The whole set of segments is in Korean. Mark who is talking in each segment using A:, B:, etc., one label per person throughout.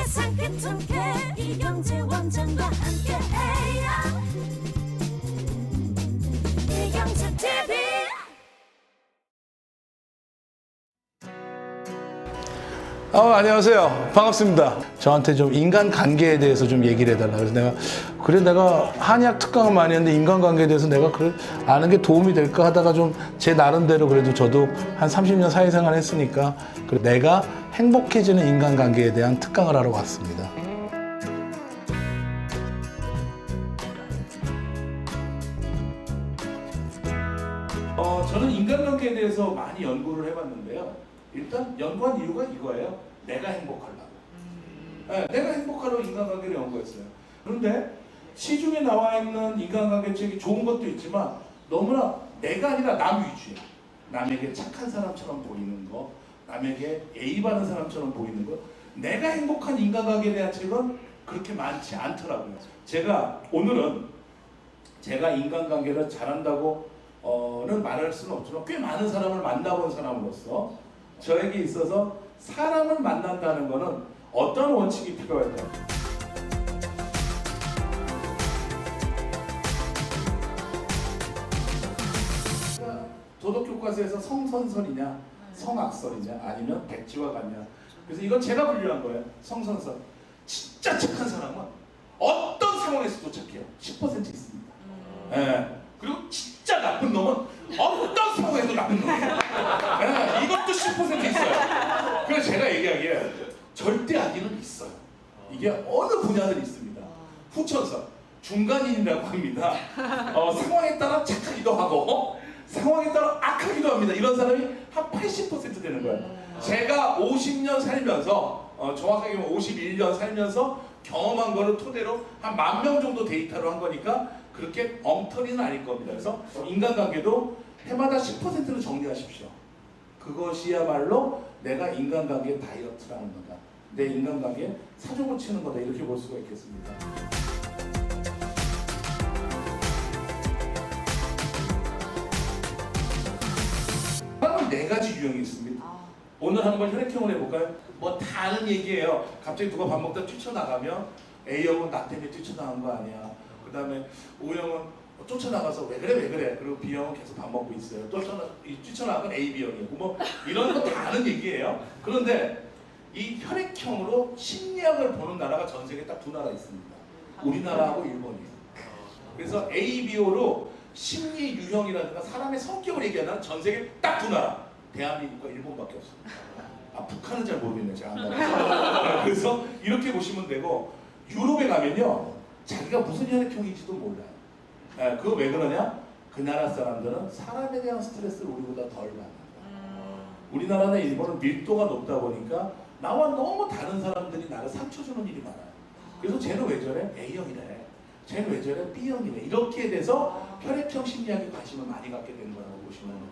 A: 세상 끝은 이경재 원장과 함께해요. 이경재 TV.
B: 안녕하세요. 반갑습니다. 저한테 좀 인간관계에 대해서 좀 얘기를 해달라. 그래서 내가 한의학 특강을 많이 했는데 인간관계에 대해서 내가 아는 게 도움이 될까 하다가 좀 제 나름대로 그래도 저도 한 30년 사회생활 했으니까 내가 행복해지는 인간관계에 대한 특강을 하러 왔습니다. 저는 인간관계에 대해서 많이 연구를 해봤는데요. 일단 연구한 이유가 이거예요. 내가 행복하려고. 네, 내가 행복하려고 인간관계를 연구했어요. 그런데 시중에 나와 있는 인간관계 책이 좋은 것도 있지만 너무나 내가 아니라 남 위주야. 남에게 착한 사람처럼 보이는 거, 남에게 예의 바른 사람처럼 보이는 거. 내가 행복한 인간관계에 대한 책은 그렇게 많지 않더라고요. 오늘은 제가 인간관계를 잘한다고 는 말할 수는 없지만 꽤 많은 사람을 만나본 사람으로서 저에게 있어서 사람을 만난다는 것은 어떤 원칙이 필요할까? 도덕교과서에서 성선설이냐 성악설이냐 아니면 백지와 같냐. 그래서 이건 제가 분류한 거예요. 성선설. 진짜 착한 사람은 어떤 상황에서도 착해요. 10% 있습니다. 그리고 진짜 나쁜 놈은 어떤 상황에도 나쁜 놈이에요. 이것도 10% 있어요. 그래서 제가 얘기하기에 절대 악의는 있어요. 이게 어느 분야든 있습니다. 후천성, 중간인이라고 합니다. 상황에 따라 착하기도 하고 상황에 따라 악하기도 합니다. 이런 사람이 한 80% 되는 거예요. 제가 50년 살면서 정확하게 51년 살면서 경험한 거를 토대로 한 10,000명 정도 데이터로 한 거니까 그렇게 엉터리는 아닐 겁니다. 그래서 인간관계도 해마다 10%를 정리하십시오. 그것이야말로 내가 인간관계 다이어트라는 거다. 내 인간관계 사족을 치는 거다. 이렇게 볼 수가 있겠습니다. 사람은 4가지 유형이 있습니다. 오늘 한번 혈액형을 해볼까요? 뭐 다 아는 얘기예요. 갑자기 누가 밥 먹다 뛰쳐나가면 A형은 나 때문에 뛰쳐나간 거 아니야. 그 다음에 O형은 쫓아나가서 왜 그래. 그리고 B형은 계속 밥 먹고 있어요. 뛰쳐나간 A, B형이고 뭐 이런 거 다 아는 얘기예요. 그런데 이 혈액형으로 심리학을 보는 나라가 전 세계에 딱 2나라 있습니다. 우리나라하고 일본이에요. 그래서 ABO로 심리 유형이라든가 사람의 성격을 얘기하는 전 세계 딱 2나라. 대한민국과 일본밖에 없습니다. 북한은 잘 모르겠네요. 제가 안 가봐서. 그래서 이렇게 보시면 되고 유럽에 가면요. 자기가 무슨 혈액형인지도 몰라요. 그거 왜 그러냐? 그 나라 사람들은 사람에 대한 스트레스를 우리보다 덜 받는다. 우리나라나 일본은 밀도가 높다 보니까 나와 너무 다른 사람들이 나를 상처 주는 일이 많아요. 그래서 쟤는 왜 저래? A형이래. 쟤는 왜 저래? B형이래. 이렇게 돼서 혈액형 심리학에 관심을 많이 갖게 되는 거라고 보시면 됩니다.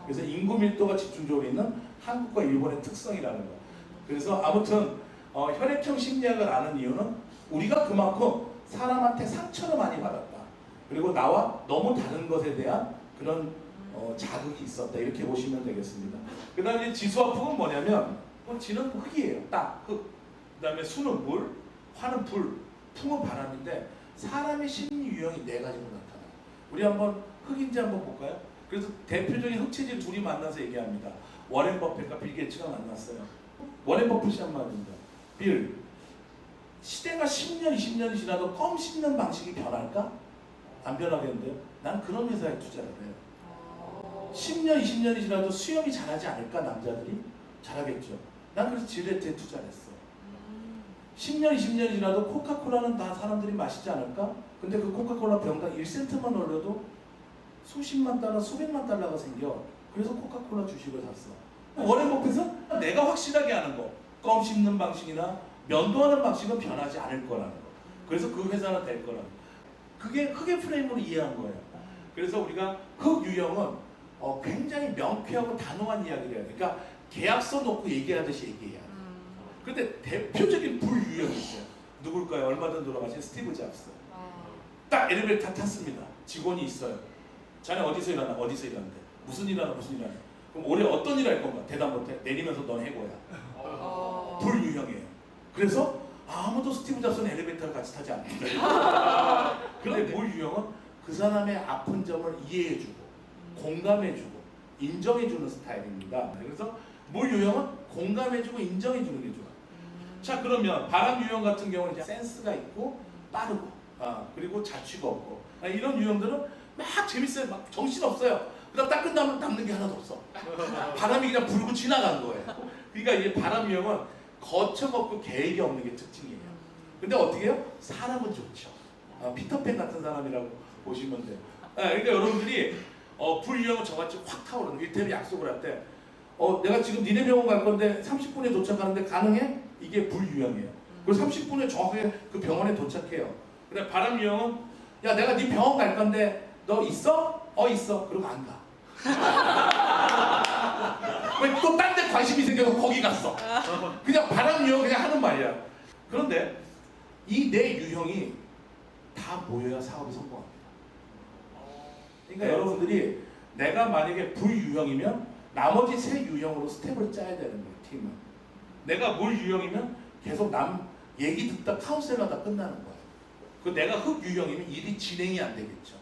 B: 그래서 인구 밀도가 집중적으로 있는 한국과 일본의 특성이라는 거. 그래서 아무튼 혈액형 심리학을 아는 이유는 우리가 그만큼 사람한테 상처를 많이 받았다. 그리고 나와 너무 다른 것에 대한 그런 자극이 있었다. 이렇게 보시면 되겠습니다. 그 다음에 지수와 풍은 뭐냐면 지는 흙이에요. 딱 흙. 그 다음에 수는 물, 화는 불, 풍은 바람인데 사람의 심리 유형이 4가지로 나타나요. 우리 한번 흙인지 한번 볼까요? 그래서 대표적인 흙체질 둘이 만나서 얘기합니다. 워렌 버핏과 빌 게이츠가 만났어요. 워렌 버핏이 한 말입니다. 빌, 시대가 10년, 20년이 지나도 껌 씹는 방식이 변할까? 안 변하겠는데요? 난 그런 회사에 투자를 해요. 10년, 20년이 지나도 수염이 자라지 않을까? 남자들이? 자라겠죠. 난 그래서 질레트에 투자를 했어. 10년, 20년이 지나도 코카콜라는 다 사람들이 마시지 않을까? 근데 그 코카콜라 병당 1센트만 올려도 수십만 달러, 수백만 달러가 생겨. 그래서 코카콜라 주식을 샀어. 워렌 버핏은 내가 확실하게 하는 거, 껌 씹는 방식이나 면도하는 방식은 변하지 않을 거라는 거. 그래서 그 회사는 될 거라는 거. 그게 흑의 프레임으로 이해한 거예요. 그래서 우리가 흑 유형은 굉장히 명쾌하고 단호한 이야기를 해야 돼. 그러니까 계약서 놓고 얘기하듯이 얘기해야 돼. 근데 대표적인 불 유형이 있어요. 누굴까요? 얼마 전 돌아가신 스티브 잡스. 딱 엘리베이터 탔습니다. 직원이 있어요. 자네 어디서 일하나? 어디서 일하는데? 무슨 일 하나? 무슨 일 하나? 그럼 올해 어떤 일 할 건가? 대답 못해. 내리면서 넌 해고야. 불 유형이에요. 그래서 아무도 스티브 잡스는 엘리베이터를 같이 타지 않는다. 그런데 몰 유형은 그 사람의 아픈 점을 이해해주고 공감해주고 인정해주는 스타일입니다. 그래서 몰 유형은 공감해주고 인정해주는 게 좋아요. 자, 그러면 바람 유형 같은 경우는 이제 센스가 있고 빠르고 그리고 자취가 없고 이런 유형들은 막 재밌어요. 막 정신 없어요. 그다음 딱 끝나면 남는 게 하나도 없어. 바람이 그냥 불고 지나간 거예요. 그러니까 이제 바람 유형은 거청 없고 계획이 없는 게 특징이에요. 근데 어떻게 해요? 사람은 좋죠. 피터팬 같은 사람이라고 보시면 돼요. 그러니까 여러분들이 불 유형은 저같이 확 타오르는 이를테면 약속을 할 때 내가 지금 니네 병원 갈 건데 30분에 도착하는데 가능해? 이게 불 유형이에요. 그리고 30분에 정확하게 그 병원에 도착해요. 근데 바람 유형은 야 내가 네 병원 갈 건데 너 있어? 있어. 그러고 안 가. 왜 또 딴 데 관심이 생겨서 거기 갔어. 그냥 바람 유형 그냥 하는 말이야. 그런데 이 네 유형이 다 모여야 사업이 성공합니다. 그러니까 여러분들이 내가 만약에 불유형이면 나머지 세 유형으로 스텝을 짜야 되는 거예요. 팀은. 내가 물 유형이면 계속 남 얘기 듣다 카운셀러다 끝나는 거예요. 그 내가 흑 유형이면 일이 진행이 안 되겠죠.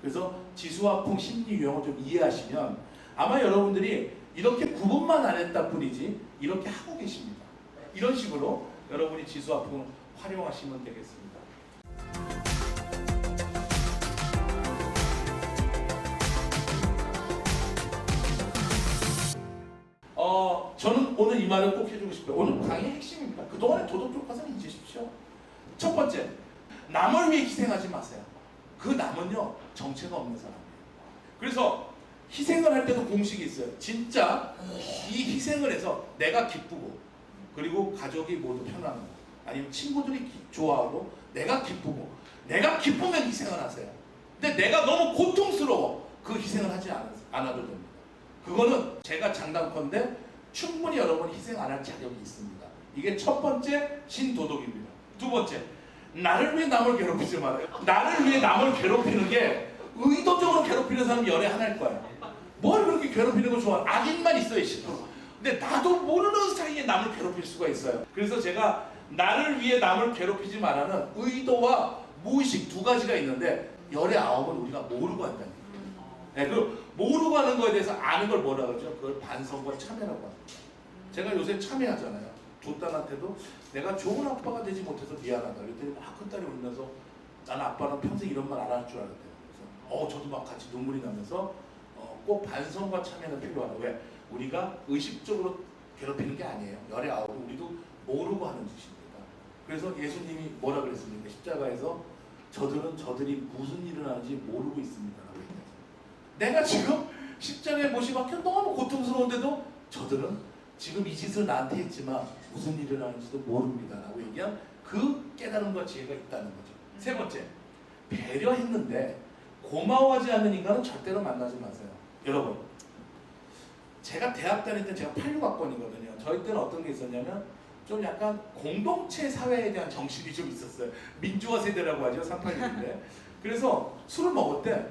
B: 그래서 지수화풍 심리 유형을 좀 이해하시면 아마 여러분들이 이렇게 구분만 안 했다 뿐이지 이렇게 하고 계십니다. 이런 식으로 여러분이 지수화풍을 활용하시면 되겠습니다. 저는 오늘 이 말을 꼭 해주고 싶어요. 오늘 강의의 핵심입니다. 그동안의 도덕 교과서는 잊으십시오. 첫 번째, 남을 위해 희생하지 마세요. 그 남은요, 정체가 없는 사람이에요. 그래서 희생을 할 때도 공식이 있어요. 진짜 이 희생을 해서 내가 기쁘고 그리고 가족이 모두 편안하고 아니면 친구들이 좋아하고 내가 기쁘고 내가 기쁘면 희생을 하세요. 근데 내가 너무 고통스러워 그 희생을 하지 않아도 됩니다. 그거는 제가 장담컨대 충분히 여러분이 희생 안 할 자격이 있습니다. 이게 첫 번째 신도덕입니다. 두 번째, 나를 위해 남을 괴롭히지 말아요. 나를 위해 남을 괴롭히는 게 의도적으로 괴롭히는 사람이 연애 하나일 거야. 뭘 그렇게 괴롭히는 거 좋아? 악인만 있어요, 10%. 근데 나도 모르는 사이에 남을 괴롭힐 수가 있어요. 그래서 제가 나를 위해 남을 괴롭히지 말라는 의도와 무의식 두 가지가 있는데 열의 9은 우리가 모르고 한다는 거예요. 네, 그 모르고 하는 거에 대해서 아는 걸 뭐라 그러죠? 그걸 반성과 참여라고 합니다. 제가 요새 참여하잖아요. 조단한테도 내가 좋은 아빠가 되지 못해서 미안하다. 그랬더니 막 큰딸이 울면서 나는 아빠는 평생 이런 말 안 할 줄 알았대요. 그래서 저도 막 같이 눈물이 나면서 꼭 반성과 참여가 필요하다. 왜? 우리가 의식적으로 괴롭히는 게 아니에요. 열의 9은 우리도 모르고 하는 짓입니다. 그래서 예수님이 뭐라 그랬습니까? 십자가에서 저들이 무슨 일을 하는지 모르고 있습니다. 내가 지금 십자가에 못이 박혀 너무 고통스러운데도 저들은 지금 이 짓을 나한테 했지만 무슨 일을 하는지도 모릅니다 라고 얘기한 그 깨달음과 지혜가 있다는 거죠. 세 번째, 배려했는데 고마워하지 않는 인간은 절대로 만나지 마세요. 여러분, 제가 대학 다닐 때 제가 86학번이거든요. 저희 때는 어떤 게 있었냐면 좀 약간 공동체 사회에 대한 정신이 좀 있었어요. 민주화 세대라고 하죠. 386인데. 그래서 술을 먹을 때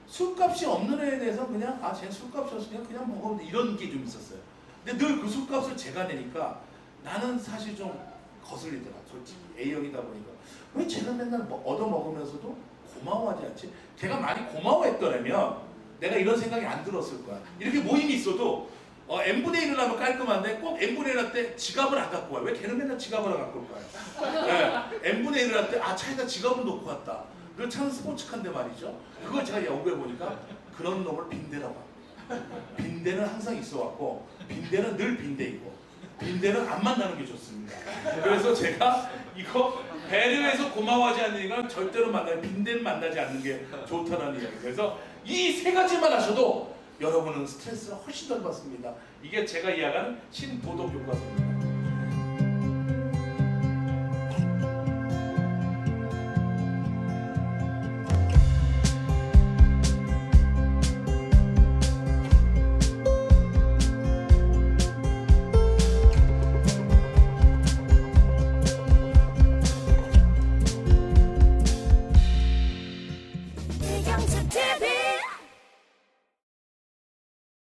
B: 술값이 없는 애에 대해서 그냥 쟤 술값이 없으니까 그냥 먹으면 돼 이런 게 좀 있었어요. 근데 늘 그 술값을 제가 내니까 나는 사실 좀 거슬리더라. 솔직히 A형이다 보니까 왜 쟤는 맨날 얻어먹으면서도 고마워하지 않지? 걔가 많이 고마워했더라면 내가 이런 생각이 안 들었을 거야. 이렇게 모임이 있어도 n분의 1을 하면 깔끔한데 꼭 n분의 1 할 때 지갑을 안 갖고 와요. 왜 걔는 맨날 지갑을 안 갖고 올까요? 네, n분의 1을 할 때 차에다 지갑을 놓고 왔다. 그 차는 스포츠카인데 말이죠. 그걸 제가 연구해 보니까 그런 놈을 빈대라고 합니다. 빈대는 항상 있어왔고 빈대는 늘 빈대이고 빈대는 안 만나는 게 좋습니다. 그래서 제가 이거 배려해서 고마워하지 않는 인간 절대로 만나요. 빈대는 만나지 않는 게 좋다는 이야기. 그래서 이 세 가지만 하셔도 여러분은 스트레스를 훨씬 덜 받습니다. 이게 제가 이야기하는 신도덕 교과서입니다.